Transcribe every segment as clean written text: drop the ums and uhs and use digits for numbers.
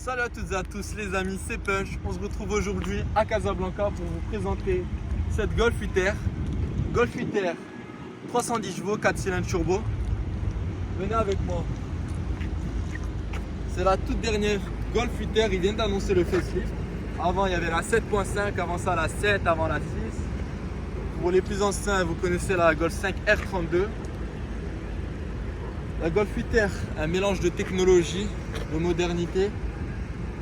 Salut à toutes et à tous les amis, c'est Punch. On se retrouve aujourd'hui à Casablanca pour vous présenter cette Golf 8R. Golf 8R 310 chevaux, 4 cylindres turbo. Venez avec moi. C'est la toute dernière Golf 8R, ils viennent d'annoncer le facelift. Avant il y avait la 7.5, avant ça la 7, avant la 6. Pour les plus anciens, vous connaissez la Golf 5 R32. La Golf 8R, un mélange de technologie, de modernité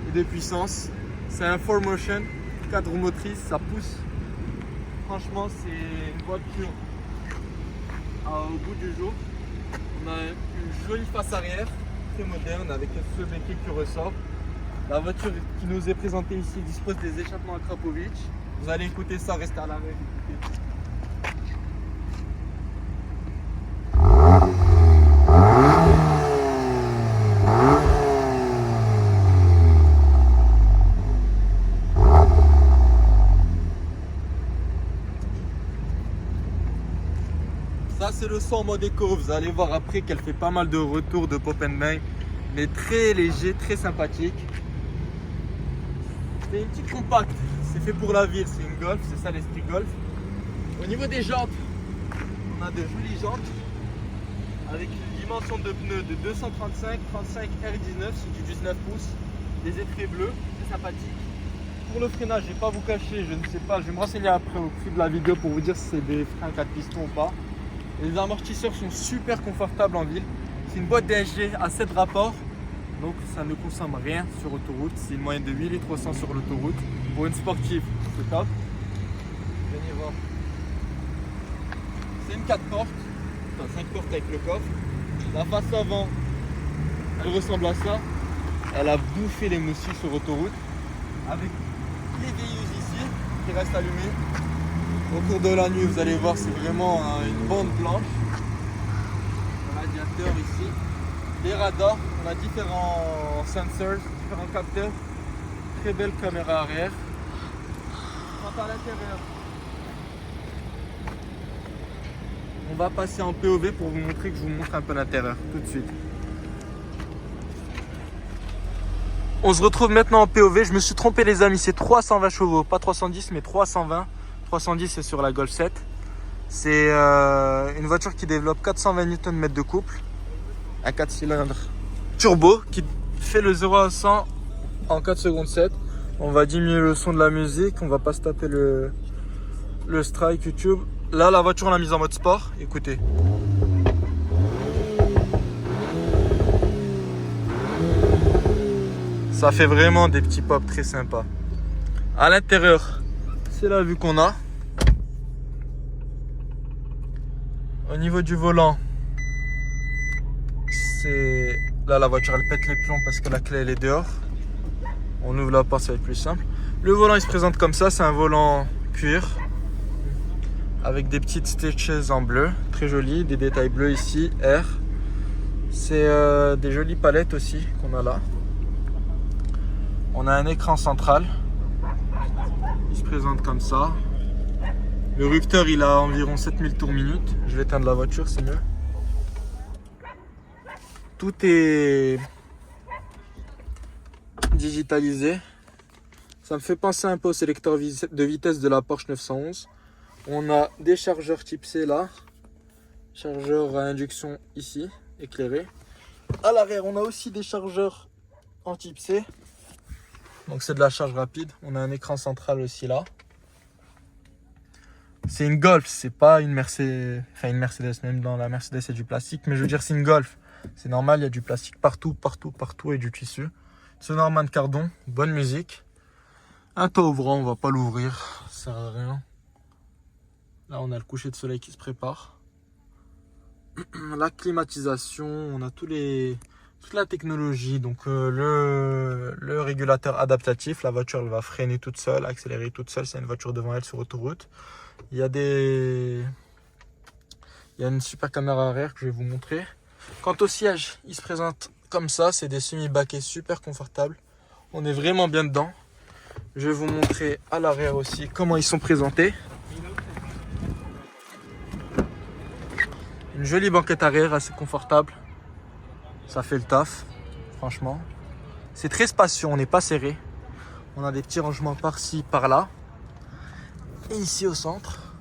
et de puissance. C'est un 4Motion, 4 roues motrices, ça pousse. Franchement, c'est une voiture au bout du jour. On a une jolie face arrière, très moderne, avec un feu béquet qui ressort. La voiture qui nous est présentée ici dispose des échappements à Krapovic. Vous allez écouter ça, restez à l'arrêt. Ça c'est le son en mode éco, vous allez voir après qu'elle fait pas mal de retours de pop and bang, mais très léger, très sympathique. C'est une petite compacte, c'est fait pour la ville, c'est une Golf, c'est ça l'esprit Golf. Au niveau des jantes, on a de jolies jantes avec une dimension de pneus de 235, 35 R19, c'est du 19 pouces, des étraits bleus, c'est sympathique. Pour le freinage, je ne vais pas vous cacher, je ne sais pas, je vais me renseigner après au fil de la vidéo pour vous dire si c'est des freins 4 pistons ou pas. Les amortisseurs sont super confortables en ville. C'est une boîte DSG à 7 rapports, donc ça ne consomme rien sur autoroute. C'est une moyenne de 8 litres au 100 sur l'autoroute. Pour une sportive, c'est top. Venez voir. C'est une 4 portes, enfin 5 portes avec le coffre. La face avant, elle ressemble à ça. Elle a bouffé les moussis sur autoroute. Avec les veilleuses ici qui restent allumées. Au cours de la nuit, vous allez voir, c'est vraiment une bande blanche. Un radiateur ici. Des radars, on a différents sensors, différents capteurs. Très belle caméra arrière. Quant à l'intérieur, on va passer en POV pour vous montrer que je vous montre un peu l'intérieur tout de suite. On se retrouve maintenant en POV. Je me suis trompé les amis, c'est 320 chevaux, pas 310 mais 320. 310 c'est sur la Golf 7. C'est une voiture qui développe 420 Nm de couple. Un 4 cylindres turbo qui fait le 0 à 100 en 4 secondes 7. On va diminuer le son de la musique. On va pas se taper le strike YouTube. Là la voiture on l'a mise en mode sport. Écoutez. Ça fait vraiment des petits pops très sympas. À l'intérieur, c'est la vue qu'on a. Au niveau du volant, c'est là la voiture elle pète les plombs parce que la clé elle est dehors. On ouvre la porte, ça va être plus simple. Le volant il se présente comme ça, c'est un volant cuir avec des petites stitches en bleu, très joli, des détails bleus ici, R. C'est des jolies palettes aussi qu'on a là. On a un écran central. Il se présente comme ça. Le rupteur il a environ 7000 tours minute. Je vais éteindre la voiture, c'est mieux. Tout est digitalisé. Ça me fait penser un peu au sélecteur de vitesse de la Porsche 911. On a des chargeurs type C là. Chargeur à induction ici, éclairé. À l'arrière on a aussi des chargeurs en type C. Donc c'est de la charge rapide. On a un écran central aussi là. C'est une Golf, c'est pas une Mercedes. Enfin une Mercedes, même dans la Mercedes c'est du plastique. Mais je veux dire c'est une Golf. C'est normal, il y a du plastique partout et du tissu. C'est Norman Cardon, bonne musique. Un toit ouvrant, on va pas l'ouvrir, ça sert à rien. Là on a le coucher de soleil qui se prépare. La climatisation, on a toute la technologie, donc le régulateur adaptatif, la voiture elle va freiner toute seule, accélérer toute seule, c'est une voiture devant elle sur autoroute. Il y a une super caméra arrière que je vais vous montrer. Quant au siège, il se présente comme ça, c'est des semi-baquets super confortables. On est vraiment bien dedans. Je vais vous montrer à l'arrière aussi comment ils sont présentés. Une jolie banquette arrière assez confortable. Ça fait le taf, franchement. C'est très spacieux, on n'est pas serré. On a des petits rangements par-ci, par-là. Et ici au centre.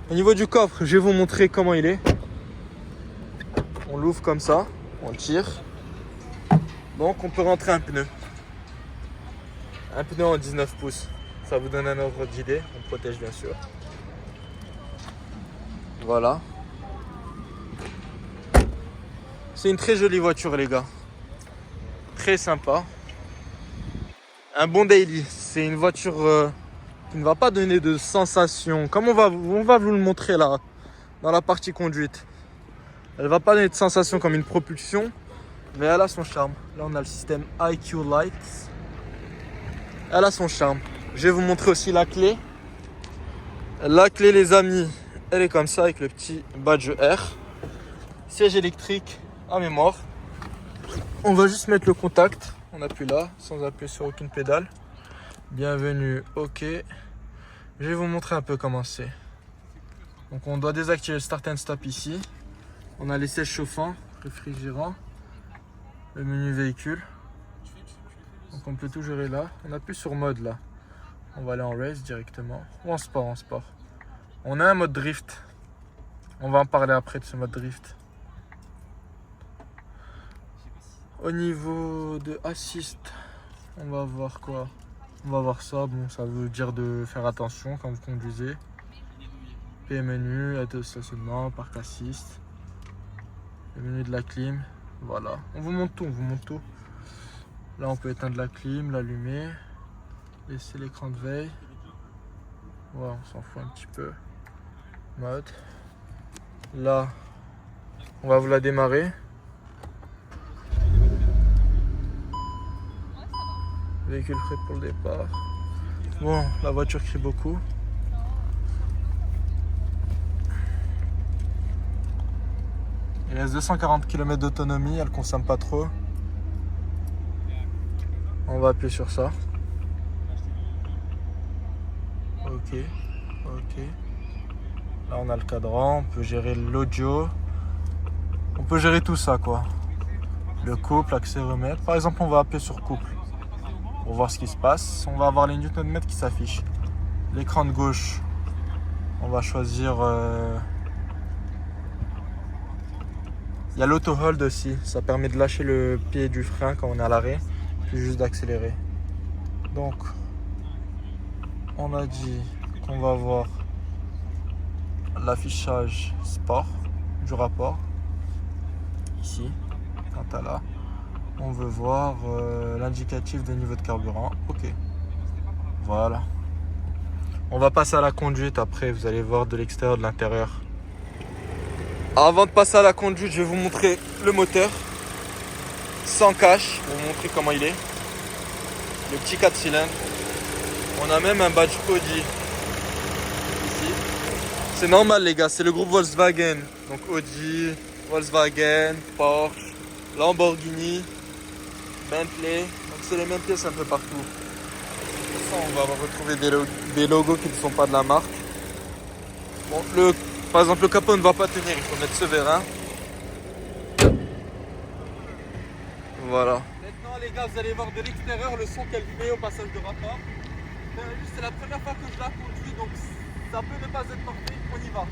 Au niveau du coffre, je vais vous montrer comment il est. On l'ouvre comme ça, on tire. Donc on peut rentrer un pneu. Un pneu en 19 pouces. Ça vous donne un ordre d'idée. On protège bien sûr. Voilà. C'est une très jolie voiture les gars. Très sympa. Un bon daily. C'est une voiture qui ne va pas donner de sensation. Comme on va vous le montrer là, dans la partie conduite. Elle ne va pas donner de sensation comme une propulsion, mais elle a son charme. Là, on a le système IQ Lights. Elle a son charme. Je vais vous montrer aussi la clé. La clé, les amis, elle est comme ça avec le petit badge R. Siège électrique à mémoire. On va juste mettre le contact. On appuie là, sans appuyer sur aucune pédale. Bienvenue, ok. Je vais vous montrer un peu comment c'est. Donc on doit désactiver le start and stop ici. On a les sièges chauffants, réfrigérants, le menu véhicule. Donc on peut tout gérer là. On appuie sur mode là. On va aller en race directement. Ou en sport, On a un mode drift. On va en parler après de ce mode drift. Au niveau de assist, on va voir quoi? On va voir ça. Bon, ça veut dire de faire attention quand vous conduisez. P menu, aide au stationnement, parc assist. Le menu de la clim. Voilà. On vous montre tout, Là, on peut éteindre la clim, l'allumer. Laisser l'écran de veille. Voilà, on s'en fout un petit peu. Mode. Là, on va vous la démarrer. Véhicule prêt pour le départ. Bon, la voiture crie beaucoup. Il reste 240 km d'autonomie, elle consomme pas trop. On va appuyer sur ça. Ok. Là on a le cadran, on peut gérer l'audio. On peut gérer tout ça quoi. Le couple, accéléromètre. Par exemple, on va appuyer sur couple. Pour voir ce qui se passe. On va avoir les Nm qui s'affichent. L'écran de gauche, on va choisir... Il y a l'auto-hold aussi. Ça permet de lâcher le pied du frein quand on est à l'arrêt. Puis juste d'accélérer. Donc, on a dit qu'on va voir l'affichage sport du rapport. Ici, quant à là. On veut voir l'indicatif de niveau de carburant. Ok. Voilà. On va passer à la conduite après. Vous allez voir de l'extérieur, de l'intérieur. Avant de passer à la conduite, je vais vous montrer le moteur. Sans cache. Pour vous montrer comment il est. Le petit 4 cylindres. On a même un badge Audi. Ici. C'est normal les gars. C'est le groupe Volkswagen. Donc Audi, Volkswagen, Porsche, Lamborghini, Bentley, donc c'est les mêmes pièces un peu partout. Ça, on va retrouver des logos qui ne sont pas de la marque. Bon, par exemple le capot ne va pas tenir, il faut mettre ce vérin. Voilà. Maintenant les gars, vous allez voir de l'extérieur le son qu'elle fait au passage de rapport. C'est la première fois que je la conduis, donc ça peut ne pas être parfait, on y va.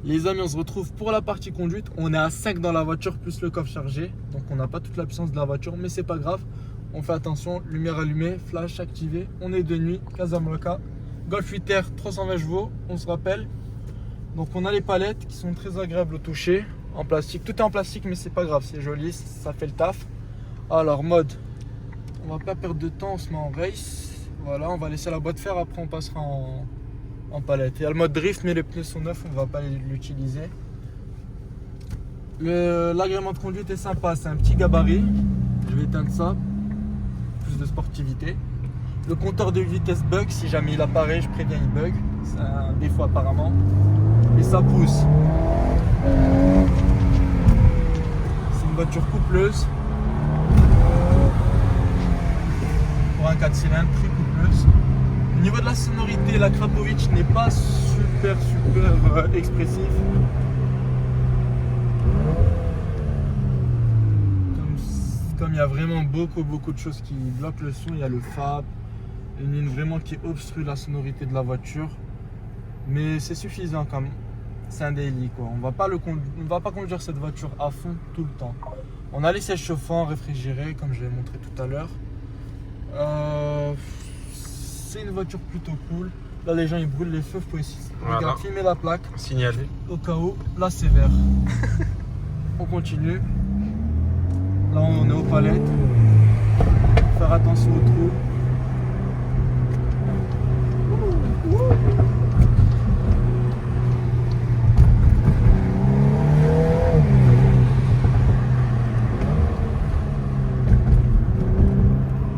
Les amis, on se retrouve pour la partie conduite. On est à 5 dans la voiture plus le coffre chargé. Donc on n'a pas toute la puissance de la voiture, mais c'est pas grave. On fait attention, lumière allumée, flash activé. On est de nuit, Casablanca. Golf 8R 320 chevaux, on se rappelle. Donc on a les palettes qui sont très agréables au toucher. En plastique, tout est en plastique mais c'est pas grave, c'est joli, ça fait le taf. Alors mode, on va pas perdre de temps, on se met en race. Voilà, on va laisser la boîte fer, après on passera en palette. Il y a le mode drift mais les pneus sont neufs, on va pas l'utiliser. L'agrément de conduite est sympa, c'est un petit gabarit. Je vais éteindre ça. de sportivité. Le compteur de vitesse bug, si jamais il apparaît, je préviens, il bug. C'est un défaut apparemment. Et ça pousse. C'est une voiture coupleuse. Pour un 4 cylindres, très coupleuse. Au niveau de la sonorité, la Krapovic n'est pas super expressif. Comme il y a vraiment beaucoup de choses qui bloquent le son, il y a le FAB, une ligne vraiment qui obstrue la sonorité de la voiture. Mais c'est suffisant quand même. C'est un daily quoi. On va pas conduire cette voiture à fond tout le temps. On a les sièges chauffants, réfrigérés, comme je l'ai montré tout à l'heure. C'est une voiture plutôt cool. Là les gens ils brûlent les feux, faut essayer. Regarde, filmer la plaque. Signalé. Au cas où, là c'est vert. On continue. Là on est aux palettes. Faire attention aux trous.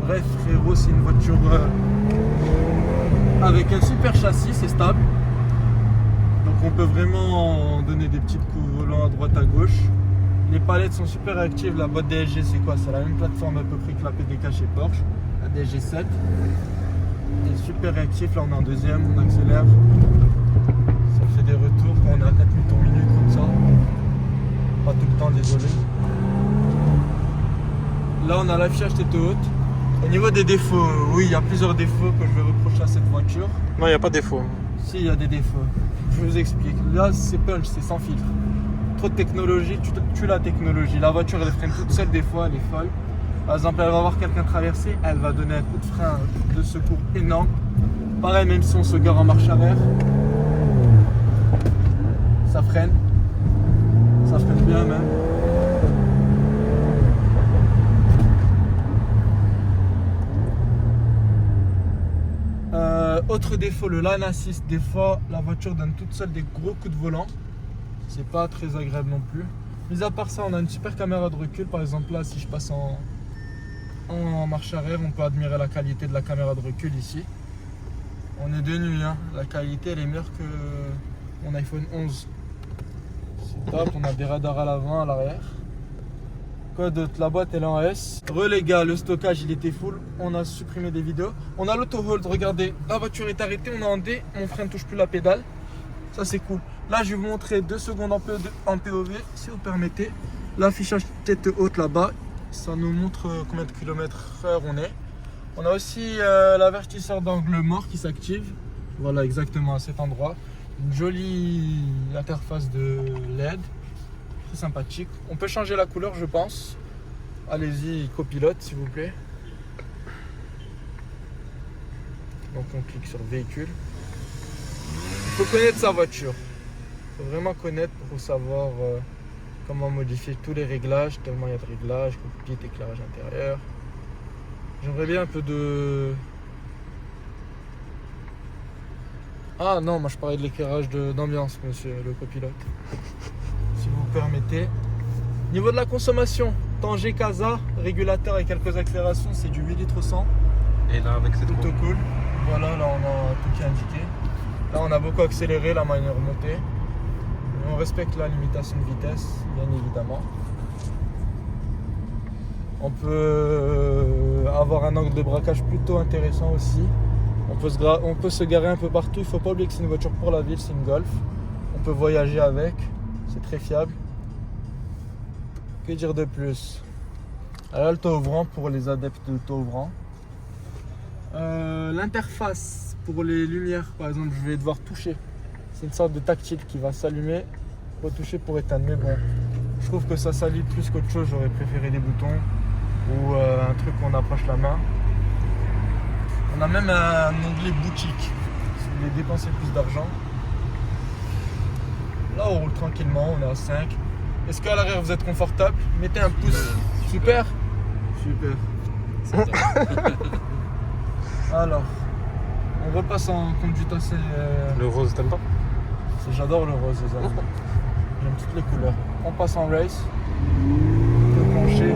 Bref frérot, c'est une voiture avec un super châssis, c'est stable. Donc on peut vraiment donner des petites coups volants à droite à gauche. Les palettes sont super réactives. La boîte DSG c'est quoi? C'est la même plateforme à peu près que la PDK chez Porsche, la DSG 7. Elle est super réactif. Là on est en deuxième, on accélère. Ça fait des retours quand on est à 4 minutes comme ça. Pas tout le temps, désolé. Là on a l'affichage tête haute. Au niveau des défauts, oui, il y a plusieurs défauts que je vais reprocher à cette voiture. Non, il n'y a pas de défaut. Si, il y a des défauts. Je vous explique. Là, c'est punch, c'est sans filtre. Trop de technologie, tu tues la technologie. La voiture, elle freine toute seule des fois, elle est folle. Par exemple, elle va voir quelqu'un traverser, elle va donner un coup de frein de secours énorme. Pareil, même si on se gare en marche arrière, ça freine. Ça freine bien même. Autre défaut, le lane assist. Des fois, la voiture donne toute seule des gros coups de volant. C'est pas très agréable non plus. Mis à part ça, on a une super caméra de recul. Par exemple, là, si je passe en marche arrière, on peut admirer la qualité de la caméra de recul ici. On est de nuit, hein. La qualité, elle est meilleure que mon iPhone 11. C'est top. On a des radars à l'avant, à l'arrière. Quoi d'autre? La boîte elle est en S. Les gars, le stockage il était full. On a supprimé des vidéos. On a l'auto-hold, regardez. La voiture est arrêtée, on est en D. Mon frein ne touche plus la pédale. Ça c'est cool. Là je vais vous montrer 2 secondes en POV si vous permettez. L'affichage tête haute là-bas. Ça nous montre combien de kilomètres heure on est. On a aussi l'avertisseur d'angle mort qui s'active. Voilà exactement à cet endroit. Une jolie interface de LED. Sympathique. On peut changer la couleur je pense. Allez-y copilote s'il vous plaît. Donc on clique sur véhicule. Il faut connaître sa voiture. Il faut vraiment connaître pour savoir comment modifier tous les réglages. Tellement il y a de réglages, cockpit, éclairage intérieur. J'aimerais bien un peu de... Ah non, moi je parlais de l'éclairage d'ambiance monsieur le copilote. Si vous permettez. Niveau de la consommation, Tanger Casa, régulateur et quelques accélérations, c'est du 8 litres 100. Et là avec cette plutôt cool. Voilà, là on a tout qui est indiqué. Là on a beaucoup accéléré, la main est remontée. On respecte la limitation de vitesse, bien évidemment. On peut avoir un angle de braquage plutôt intéressant aussi. On peut se garer un peu partout. Il ne faut pas oublier que c'est une voiture pour la ville, c'est une Golf. On peut voyager avec. C'est très fiable. Que dire de plus? Là, le toit ouvrant pour les adeptes de toit ouvrant. L'interface pour les lumières, par exemple, je vais devoir toucher. C'est une sorte de tactile qui va s'allumer, retoucher pour éteindre. Mais bon, je trouve que ça s'allume plus qu'autre chose. J'aurais préféré des boutons ou un truc où on approche la main. On a même un onglet boutique si vous voulez dépenser plus d'argent. Là on roule tranquillement, on est à 5. Est-ce qu'à l'arrière vous êtes confortable? Mettez un pouce. Super. Super. Alors, on repasse en conduite assez... Le rose, t'aimes pas? J'adore le rose, les amis. J'aime toutes les couleurs. On passe en race. Le plancher.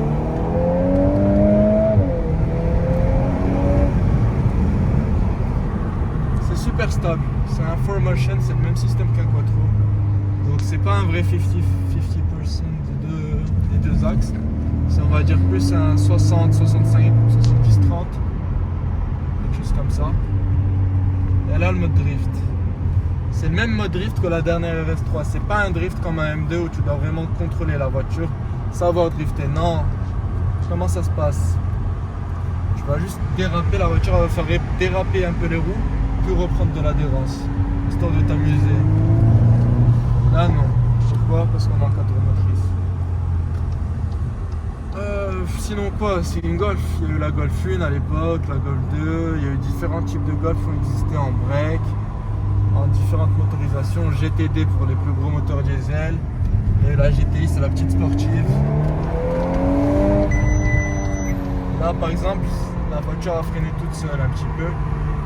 stable. C'est un 4Motion, c'est le même système qu'un Quattro. Donc c'est pas un vrai 50% des deux axes. C'est on va dire plus un 60, 65, 70, 30. Quelque chose comme ça. Et là le mode drift. C'est le même mode drift que la dernière RS3. C'est pas un drift comme un M2 où tu dois vraiment contrôler la voiture, savoir drifter. Non. Comment ça se passe? Tu vas juste déraper, la voiture va faire déraper un peu les roues, puis reprendre de l'adhérence, histoire de t'amuser. Là non. Pourquoi? Parce qu'on a un cadre motrice. Sinon quoi? C'est une Golf. Il y a eu la Golf 1 à l'époque, la Golf 2. Il y a eu différents types de Golf qui ont existé en break, en différentes motorisations. GTD pour les plus gros moteurs diesel. Il y a eu la GTI, c'est la petite sportive. Là par exemple, la voiture a freiné toute seule un petit peu.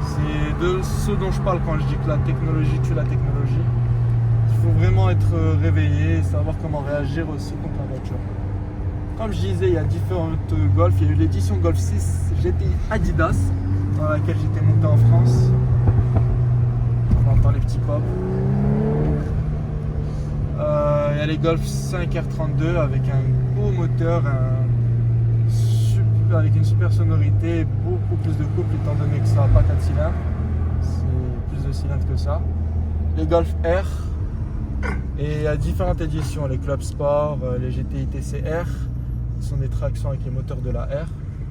C'est de ce dont je parle quand je dis que la technologie tue la technologie. Il faut vraiment être réveillé et savoir comment réagir aussi contre la voiture. Comme je disais, il y a différentes Golf. Il y a eu l'édition Golf 6 GTI Adidas dans laquelle j'étais monté en France. On entend les petits pops. Il y a les Golf 5 R32 avec un beau moteur, avec une super sonorité, beaucoup plus de couple étant donné que ça n'a pas 4 cylindres. C'est plus de cylindres que ça. Les Golf R. Et il y a différentes éditions, les Club Sport, les GTI TCR, qui sont des tractions avec les moteurs de la R,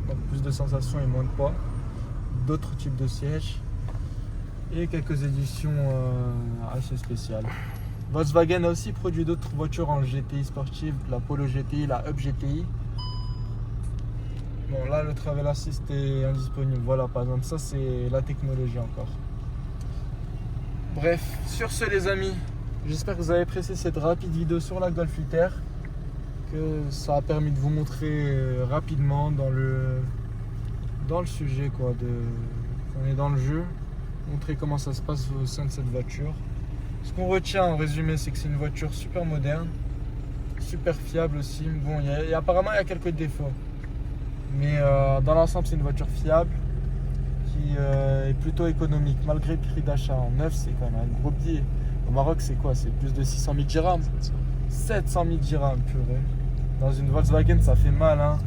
donc plus de sensations et moins de poids, d'autres types de sièges, et quelques éditions assez spéciales. Volkswagen a aussi produit d'autres voitures en GTI sportive, la Polo GTI, la Up GTI. Bon là le Travel Assist est indisponible, voilà par exemple ça c'est la technologie encore. Bref, sur ce les amis, j'espère que vous avez apprécié cette rapide vidéo sur la Golf 8R, que ça a permis de vous montrer rapidement dans le sujet quoi, on est dans le jeu, montrer comment ça se passe au sein de cette voiture. Ce qu'on retient en résumé, c'est que c'est une voiture super moderne, super fiable aussi. Bon, apparemment il y a quelques défauts, mais dans l'ensemble c'est une voiture fiable qui est plutôt économique malgré le prix d'achat. En neuf c'est quand même un gros billet. Au Maroc, c'est quoi? C'est plus de 600 000 dirhams. 700 000 dirhams, purée. Dans une Volkswagen, ça fait mal, hein.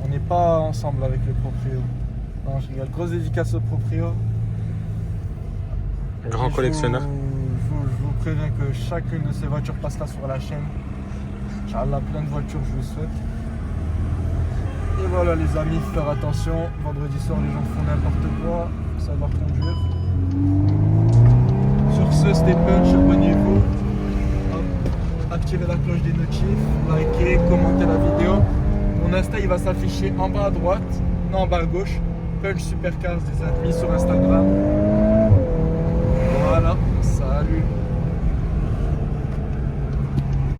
On n'est pas ensemble avec le proprio. Non, je rigole. Grosse dédicace au proprio. Grand collectionneur. Je vous préviens que chacune de ces voitures passera sur la chaîne. Inch'Allah, plein de voitures, je vous souhaite. Et voilà, les amis, faire attention. Vendredi soir, les gens font n'importe quoi. Savoir conduire. Sur ce, c'était Punch, abonnez-vous, activez la cloche des notifs, likez, commentez la vidéo. Mon Insta il va s'afficher en bas à droite, non en bas à gauche. Punch Supercars des admis sur Instagram. Voilà, salut.